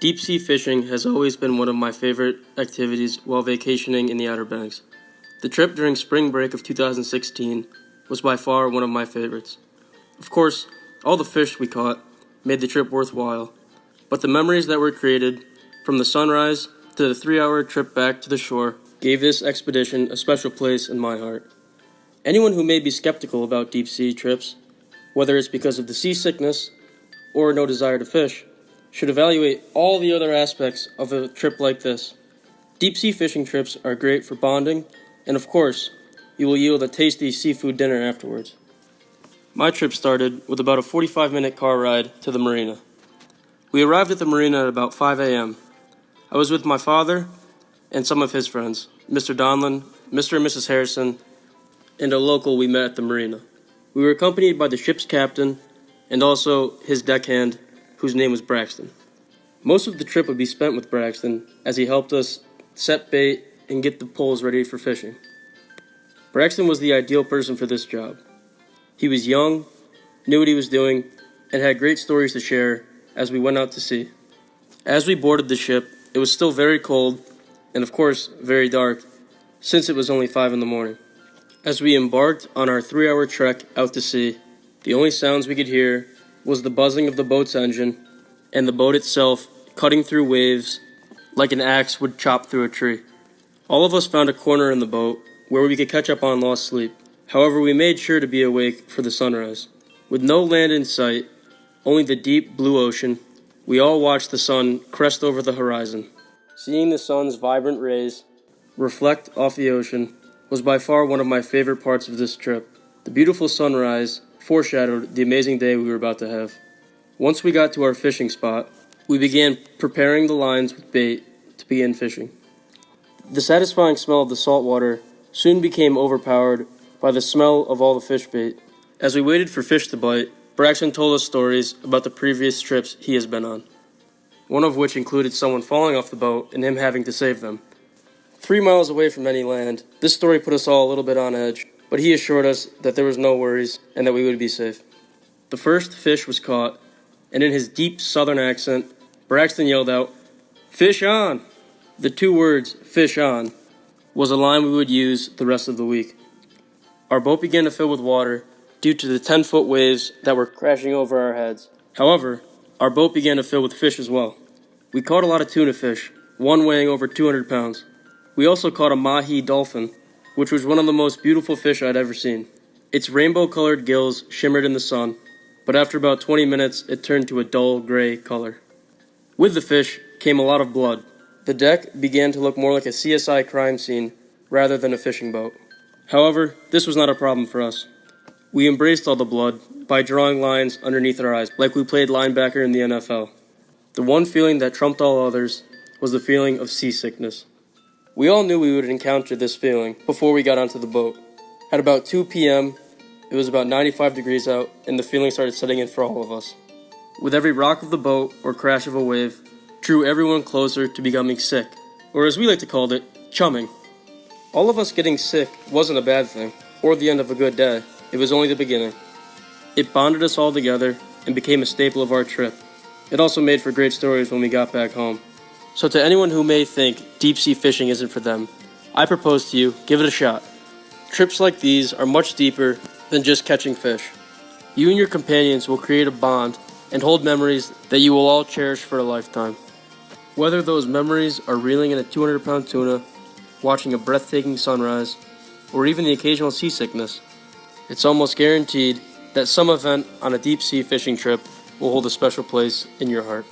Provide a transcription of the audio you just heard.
Deep sea fishing has always been one of my favorite activities while vacationing in the Outer Banks. The trip during spring break of 2016 was by far one of my favorites. Of course, all the fish we caught made the trip worthwhile, but the memories that were created from the sunrise to the 3-hour trip back to the shore gave this expedition a special place in my heart. Anyone who may be skeptical about deep sea trips, whether it's because of the seasickness or no desire to fish, should evaluate all the other aspects of a trip like this. Deep sea fishing trips are great for bonding, and of course, you will yield a tasty seafood dinner afterwards. My trip started with about a 45-minute car ride to the marina. We arrived at the marina at about 5 a.m. I was with my father and some of his friends, Mr. Donlan, Mr. and Mrs. Harrison, and a local we met at the marina. We were accompanied by the ship's captain and also his deckhand, whose name was Braxton. Most of the trip would be spent with Braxton as he helped us set bait and get the poles ready for fishing. Braxton was the ideal person for this job. He was young, knew what he was doing, and had great stories to share as we went out to sea. As we boarded the ship, it was still very cold and of course very dark, since it was only 5 in the morning. As we embarked on our 3-hour trek out to sea, the only sounds we could hear was the buzzing of the boat's engine and the boat itself cutting through waves like an axe would chop through a tree. All of us found a corner in the boat where we could catch up on lost sleep. However, we made sure to be awake for the sunrise. With no land in sight, only the deep blue ocean, we all watched the sun crest over the horizon. Seeing the sun's vibrant rays reflect off the ocean was by far one of my favorite parts of this trip. The beautiful sunrise foreshadowed the amazing day we were about to have. Once we got to our fishing spot, we began preparing the lines with bait to begin fishing. The satisfying smell of the salt water soon became overpowered by the smell of all the fish bait. As we waited for fish to bite, Braxton told us stories about the previous trips he has been on, one of which included someone falling off the boat and him having to save them. 3 miles away from any land, this story put us all a little bit on edge, but he assured us that there was no worries and that we would be safe. The first fish was caught, and in his deep southern accent, Braxton yelled out, "Fish on!" The 2 words, "fish on," was a line we would use the rest of the week. Our boat began to fill with water due to the 10-foot waves that were crashing over our heads. However, our boat began to fill with fish as well. We caught a lot of tuna fish, one weighing over 200 pounds. We also caught a mahi dolphin, which was one of the most beautiful fish I'd ever seen. Its rainbow-colored gills shimmered in the sun, but after about 20 minutes, it turned to a dull gray color. With the fish came a lot of blood. The deck began to look more like a CSI crime scene rather than a fishing boat. However, this was not a problem for us. We embraced all the blood by drawing lines underneath our eyes, like we played linebacker in the NFL. The one feeling that trumped all others was the feeling of seasickness. We all knew we would encounter this feeling before we got onto the boat. At about 2 p.m., it was about 95 degrees out, and the feeling started setting in for all of us. With every rock of the boat or crash of a wave, drew everyone closer to becoming sick, or as we like to call it, chumming. All of us getting sick wasn't a bad thing, or the end of a good day. It was only the beginning. It bonded us all together and became a staple of our trip. It also made for great stories when we got back home. So to anyone who may think deep sea fishing isn't for them, I propose to you, give it a shot. Trips like these are much deeper than just catching fish. You and your companions will create a bond and hold memories that you will all cherish for a lifetime. Whether those memories are reeling in a 200-pound tuna, watching a breathtaking sunrise, or even the occasional seasickness, it's almost guaranteed that some event on a deep sea fishing trip will hold a special place in your heart.